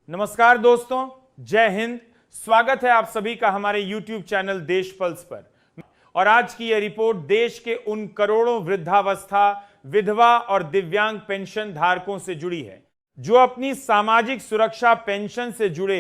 नमस्कार दोस्तों, जय हिंद। स्वागत है आप सभी का हमारे YouTube चैनल देश पल्स पर। और आज की यह रिपोर्ट देश के उन करोड़ों वृद्धावस्था, विधवा और दिव्यांग पेंशन धारकों से जुड़ी है जो अपनी सामाजिक सुरक्षा पेंशन से जुड़े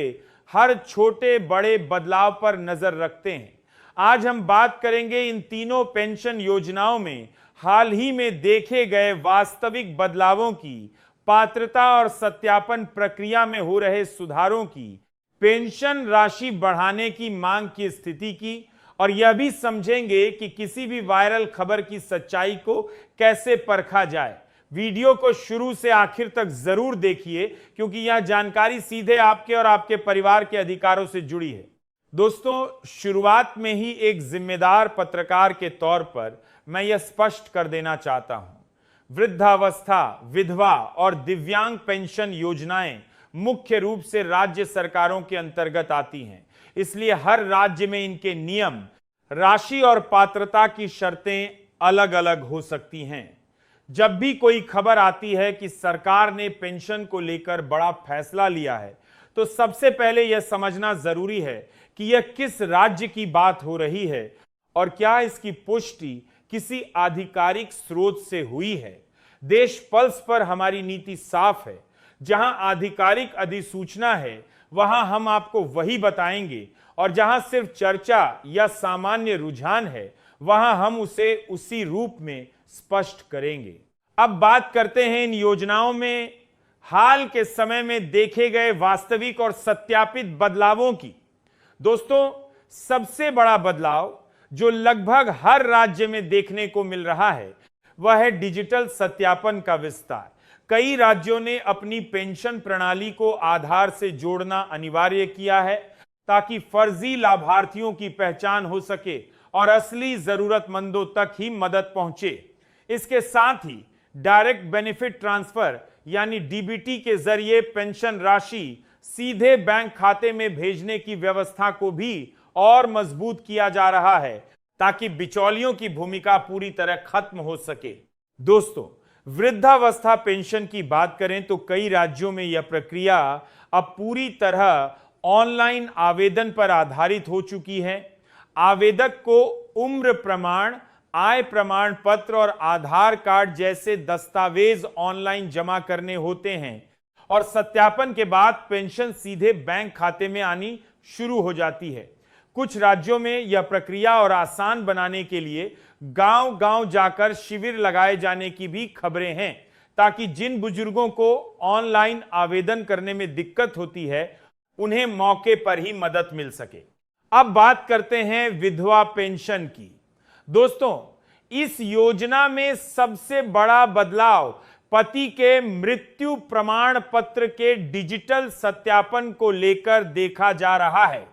हर छोटे बड़े बदलाव पर नजर रखते हैं। आज हम बात करेंगे इन तीनों पेंशन योजनाओं में हाल ही में देखे गए वास्तविक बदलावों की, पात्रता और सत्यापन प्रक्रिया में हो रहे सुधारों की, पेंशन राशि बढ़ाने की मांग की स्थिति की, और यह भी समझेंगे कि किसी भी वायरल खबर की सच्चाई को कैसे परखा जाए। वीडियो को शुरू से आखिर तक जरूर देखिए क्योंकि यह जानकारी सीधे आपके और आपके परिवार के अधिकारों से जुड़ी है। दोस्तों, शुरुआत में ही एक जिम्मेदार पत्रकार के तौर पर मैं यह स्पष्ट कर देना चाहता हूं, वृद्धावस्था, विधवा और दिव्यांग पेंशन योजनाएं मुख्य रूप से राज्य सरकारों के अंतर्गत आती हैं। इसलिए हर राज्य में इनके नियम, राशि और पात्रता की शर्तें अलग अलग हो सकती हैं। जब भी कोई खबर आती है कि सरकार ने पेंशन को लेकर बड़ा फैसला लिया है, तो सबसे पहले यह समझना जरूरी है कि यह किस राज्य की बात हो रही है और क्या इसकी पुष्टि किसी आधिकारिक स्रोत से हुई है। देश पल्स पर हमारी नीति साफ है, जहां आधिकारिक अधिसूचना है वहां हम आपको वही बताएंगे, और जहां सिर्फ चर्चा या सामान्य रुझान है वहां हम उसे उसी रूप में स्पष्ट करेंगे। अब बात करते हैं इन योजनाओं में हाल के समय में देखे गए वास्तविक और सत्यापित बदलावों की। दोस्तों, सबसे बड़ा बदलाव जो लगभग हर राज्य में देखने को मिल रहा है वह है डिजिटल सत्यापन का विस्तार। कई राज्यों ने अपनी पेंशन प्रणाली को आधार से जोड़ना अनिवार्य किया है ताकि फर्जी लाभार्थियों की पहचान हो सके और असली जरूरतमंदों तक ही मदद पहुंचे। इसके साथ ही डायरेक्ट बेनिफिट ट्रांसफर यानी डीबीटी के जरिए पेंशन राशि सीधे बैंक खाते में भेजने की व्यवस्था को भी और मजबूत किया जा रहा है ताकि बिचौलियों की भूमिका पूरी तरह खत्म हो सके। दोस्तों, वृद्धावस्था पेंशन की बात करें तो कई राज्यों में यह प्रक्रिया अब पूरी तरह ऑनलाइन आवेदन पर आधारित हो चुकी है। आवेदक को उम्र प्रमाण, आय प्रमाण पत्र और आधार कार्ड जैसे दस्तावेज ऑनलाइन जमा करने होते हैं और सत्यापन के बाद पेंशन सीधे बैंक खाते में आनी शुरू हो जाती है। कुछ राज्यों में यह प्रक्रिया और आसान बनाने के लिए गांव-गांव जाकर शिविर लगाए जाने की भी खबरें हैं ताकि जिन बुजुर्गों को ऑनलाइन आवेदन करने में दिक्कत होती है उन्हें मौके पर ही मदद मिल सके। अब बात करते हैं विधवा पेंशन की। दोस्तों, इस योजना में सबसे बड़ा बदलाव पति के मृत्यु प्रमाण पत्र के डिजिटल सत्यापन को लेकर देखा जा रहा है।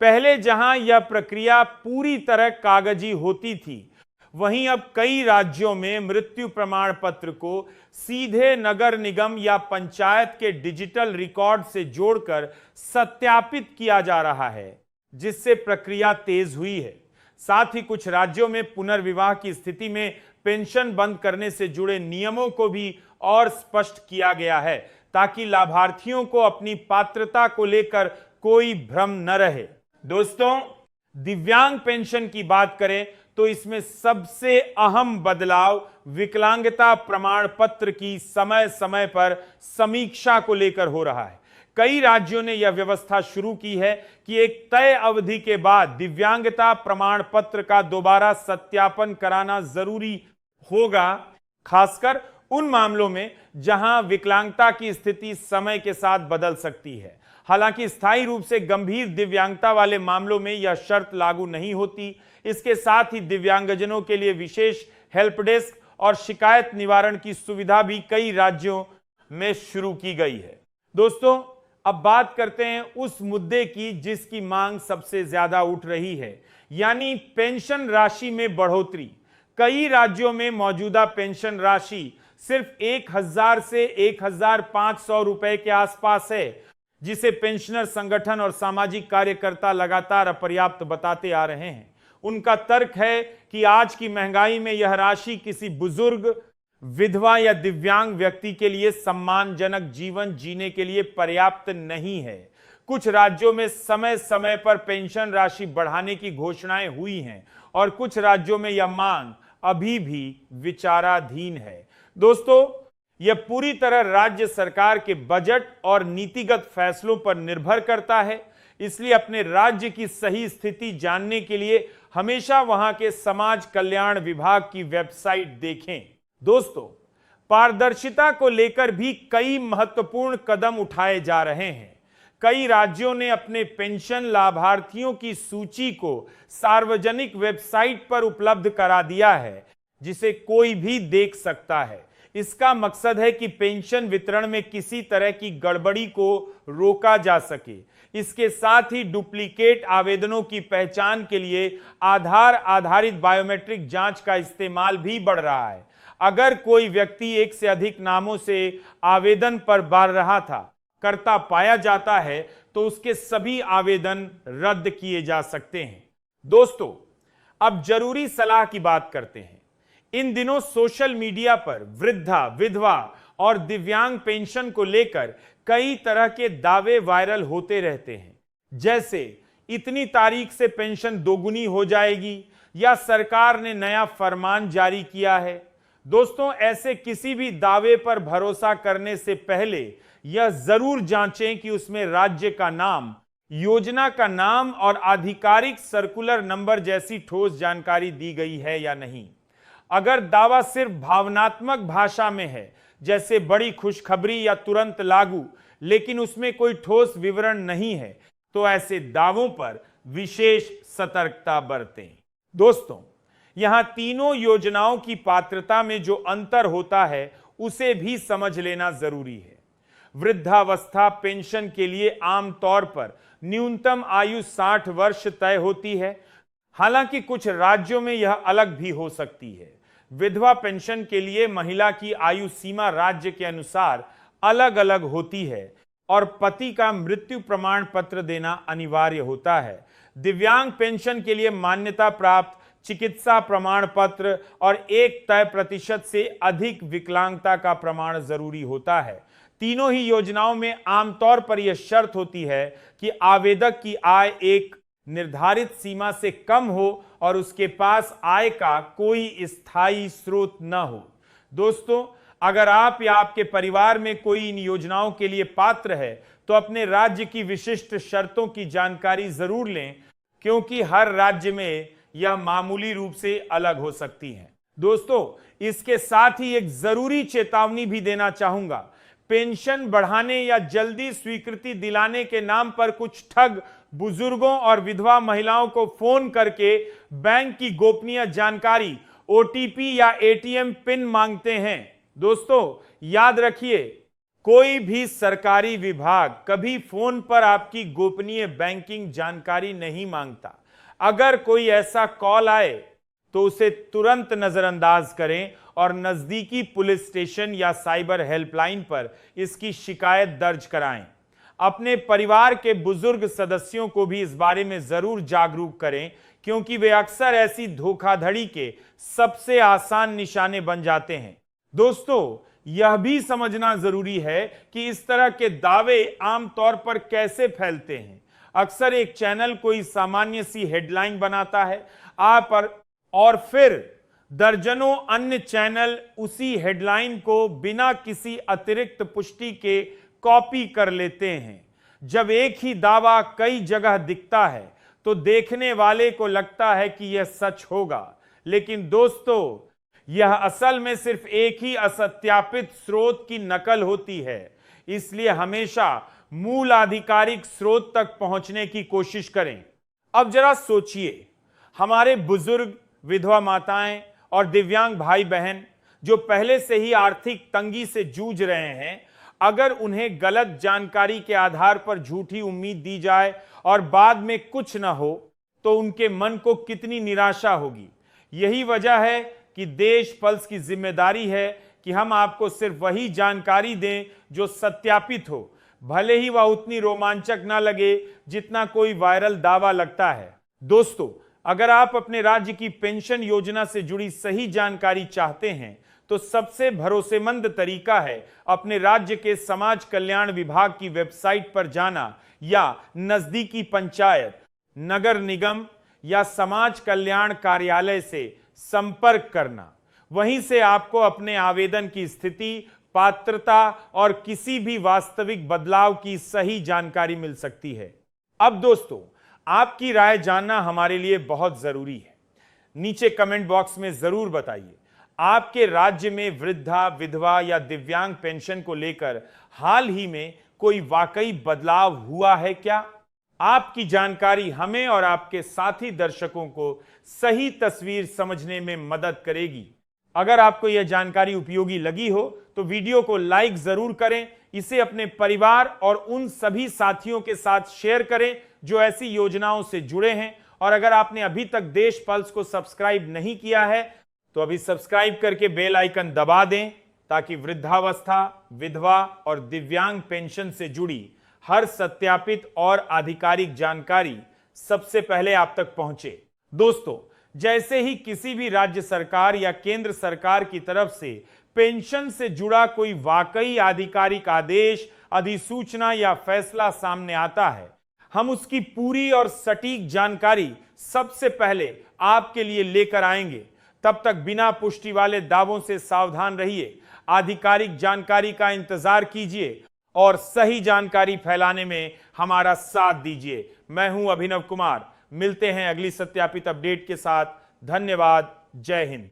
पहले जहां यह प्रक्रिया पूरी तरह कागजी होती थी, वहीं अब कई राज्यों में मृत्यु प्रमाण पत्र को सीधे नगर निगम या पंचायत के डिजिटल रिकॉर्ड से जोड़कर सत्यापित किया जा रहा है, जिससे प्रक्रिया तेज हुई है। साथ ही कुछ राज्यों में पुनर्विवाह की स्थिति में पेंशन बंद करने से जुड़े नियमों को भी और स्पष्ट किया गया है ताकि लाभार्थियों को अपनी पात्रता को लेकर कोई भ्रम न रहे। दोस्तों, दिव्यांग पेंशन की बात करें तो इसमें सबसे अहम बदलाव विकलांगता प्रमाण पत्र की समय समय पर समीक्षा को लेकर हो रहा है। कई राज्यों ने यह व्यवस्था शुरू की है कि एक तय अवधि के बाद दिव्यांगता प्रमाण पत्र का दोबारा सत्यापन कराना जरूरी होगा, खासकर उन मामलों में जहां विकलांगता की स्थिति समय के साथ बदल सकती है। हालांकि स्थायी रूप से गंभीर दिव्यांगता वाले मामलों में यह शर्त लागू नहीं होती। इसके साथ ही दिव्यांगजनों के लिए विशेष हेल्प डेस्क और शिकायत निवारण की सुविधा भी कई राज्यों में शुरू की गई है। दोस्तों, अब बात करते हैं उस मुद्दे की जिसकी मांग सबसे ज्यादा उठ रही है, यानी पेंशन राशि में बढ़ोतरी। कई राज्यों में मौजूदा पेंशन राशि सिर्फ 1000 से 1500 रुपए के आसपास है, जिसे पेंशनर संगठन और सामाजिक कार्यकर्ता लगातार अपर्याप्त बताते आ रहे हैं। उनका तर्क है कि आज की महंगाई में यह राशि किसी बुजुर्ग, विधवा या दिव्यांग व्यक्ति के लिए सम्मानजनक जीवन जीने के लिए पर्याप्त नहीं है। कुछ राज्यों में समय समय पर पेंशन राशि बढ़ाने की घोषणाएं हुई हैं और कुछ राज्यों में यह मांग अभी भी विचाराधीन है। दोस्तों, यह पूरी तरह राज्य सरकार के बजट और नीतिगत फैसलों पर निर्भर करता है। इसलिए अपने राज्य की सही स्थिति जानने के लिए हमेशा वहां के समाज कल्याण विभाग की वेबसाइट देखें। दोस्तों, पारदर्शिता को लेकर भी कई महत्वपूर्ण कदम उठाए जा रहे हैं। कई राज्यों ने अपने पेंशन लाभार्थियों की सूची को सार्वजनिक वेबसाइट पर उपलब्ध करा दिया है, जिसे कोई भी देख सकता है। इसका मकसद है कि पेंशन वितरण में किसी तरह की गड़बड़ी को रोका जा सके। इसके साथ ही डुप्लीकेट आवेदनों की पहचान के लिए आधार आधारित बायोमेट्रिक जांच का इस्तेमाल भी बढ़ रहा है। अगर कोई व्यक्ति एक से अधिक नामों से आवेदन पर बार रहा था करता पाया जाता है तो उसके सभी आवेदन रद्द किए जा सकते हैं। दोस्तों, अब जरूरी सलाह की बात करते हैं। इन दिनों सोशल मीडिया पर वृद्धा, विधवा और दिव्यांग पेंशन को लेकर कई तरह के दावे वायरल होते रहते हैं, जैसे इतनी तारीख से पेंशन दोगुनी हो जाएगी या सरकार ने नया फरमान जारी किया है। दोस्तों, ऐसे किसी भी दावे पर भरोसा करने से पहले यह जरूर जांचें कि उसमें राज्य का नाम, योजना का नाम और आधिकारिक सर्कुलर नंबर जैसी ठोस जानकारी दी गई है या नहीं। अगर दावा सिर्फ भावनात्मक भाषा में है, जैसे बड़ी खुशखबरी या तुरंत लागू, लेकिन उसमें कोई ठोस विवरण नहीं है, तो ऐसे दावों पर विशेष सतर्कता बरतें। दोस्तों, यहां तीनों योजनाओं की पात्रता में जो अंतर होता है उसे भी समझ लेना जरूरी है। वृद्धावस्था पेंशन के लिए आमतौर पर न्यूनतम आयु 60 वर्ष तय होती है। हालांकि कुछ राज्यों में यह अलग भी हो सकती है। विधवा पेंशन के लिए महिला की आयु सीमा राज्य के अनुसार अलग अलग होती है और पति का मृत्यु प्रमाण पत्र देना अनिवार्य होता है। दिव्यांग पेंशन के लिए मान्यता प्राप्त चिकित्सा प्रमाण पत्र और एक तय प्रतिशत से अधिक विकलांगता का प्रमाण जरूरी होता है। तीनों ही योजनाओं में आमतौर पर यह शर्त होती है कि आवेदक की आय एक निर्धारित सीमा से कम हो और उसके पास आय का कोई स्थायी स्रोत न हो। दोस्तों, अगर आप या आपके परिवार में कोई इन योजनाओं के लिए पात्र है तो अपने राज्य की विशिष्ट शर्तों की जानकारी जरूर लें, क्योंकि हर राज्य में यह मामूली रूप से अलग हो सकती है। दोस्तों, इसके साथ ही एक जरूरी चेतावनी भी देना चाहूंगा। पेंशन बढ़ाने या जल्दी स्वीकृति दिलाने के नाम पर कुछ ठग बुजुर्गों और विधवा महिलाओं को फोन करके बैंक की गोपनीय जानकारी, ओटीपी या एटीएम पिन मांगते हैं। दोस्तों, याद रखिए, कोई भी सरकारी विभाग कभी फोन पर आपकी गोपनीय बैंकिंग जानकारी नहीं मांगता। अगर कोई ऐसा कॉल आए तो उसे तुरंत नजरअंदाज करें और नजदीकी पुलिस स्टेशन या साइबर हेल्पलाइन पर इसकी शिकायत दर्ज कराएं। अपने परिवार के बुजुर्ग सदस्यों को भी इस बारे में जरूर जागरूक करें, क्योंकि वे अक्सर ऐसी धोखाधड़ी के सबसे आसान निशाने बन जाते हैं। दोस्तों, यह भी समझना जरूरी है कि इस तरह के दावे आमतौर पर कैसे फैलते हैं। अक्सर एक चैनल कोई सामान्य सी हेडलाइन बनाता है और फिर दर्जनों अन्य चैनल उसी हेडलाइन को बिना किसी अतिरिक्त पुष्टि के कॉपी कर लेते हैं। जब एक ही दावा कई जगह दिखता है तो देखने वाले को लगता है कि यह सच होगा, लेकिन दोस्तों, यह असल में सिर्फ एक ही असत्यापित स्रोत की नकल होती है। इसलिए हमेशा मूल आधिकारिक स्रोत तक पहुंचने की कोशिश करें। अब जरा सोचिए, हमारे बुजुर्ग, विधवा माताएं और दिव्यांग भाई बहन जो पहले से ही आर्थिक तंगी से जूझ रहे हैं, अगर उन्हें गलत जानकारी के आधार पर झूठी उम्मीद दी जाए और बाद में कुछ न हो तो उनके मन को कितनी निराशा होगी। यही वजह है कि देश पल्स की जिम्मेदारी है कि हम आपको सिर्फ वही जानकारी दें जो सत्यापित हो, भले ही वह उतनी रोमांचक ना लगे जितना कोई वायरल दावा लगता है। दोस्तों, अगर आप अपने राज्य की पेंशन योजना से जुड़ी सही जानकारी चाहते हैं तो सबसे भरोसेमंद तरीका है अपने राज्य के समाज कल्याण विभाग की वेबसाइट पर जाना या नजदीकी पंचायत, नगर निगम या समाज कल्याण कार्यालय से संपर्क करना। वहीं से आपको अपने आवेदन की स्थिति, पात्रता और किसी भी वास्तविक बदलाव की सही जानकारी मिल सकती है। अब दोस्तों, आपकी राय जानना हमारे लिए बहुत जरूरी है। नीचे कमेंट बॉक्स में जरूर बताइए, आपके राज्य में वृद्धा, विधवा या दिव्यांग पेंशन को लेकर हाल ही में कोई वाकई बदलाव हुआ है क्या? आपकी जानकारी हमें और आपके साथी दर्शकों को सही तस्वीर समझने में मदद करेगी। अगर आपको यह जानकारी उपयोगी लगी हो तो वीडियो को लाइक जरूर करें, इसे अपने परिवार और उन सभी साथियों के साथ शेयर करें जो ऐसी योजनाओं से जुड़े हैं। और अगर आपने अभी तक देश पल्स को सब्सक्राइब नहीं किया है तो अभी सब्सक्राइब करके बेल आइकन दबा दें, ताकि वृद्धावस्था, विधवा और दिव्यांग पेंशन से जुड़ी हर सत्यापित और आधिकारिक जानकारी सबसे पहले आप तक पहुंचे। दोस्तों, जैसे ही किसी भी राज्य सरकार या केंद्र सरकार की तरफ से पेंशन से जुड़ा कोई वाकई आधिकारिक आदेश, अधिसूचना या फैसला सामने आता है, हम उसकी पूरी और सटीक जानकारी सबसे पहले आपके लिए लेकर आएंगे। तब तक बिना पुष्टि वाले दावों से सावधान रहिए, आधिकारिक जानकारी का इंतजार कीजिए और सही जानकारी फैलाने में हमारा साथ दीजिए। मैं हूं अभिनव कुमार, मिलते हैं अगली सत्यापित अपडेट के साथ। धन्यवाद। जय हिंद।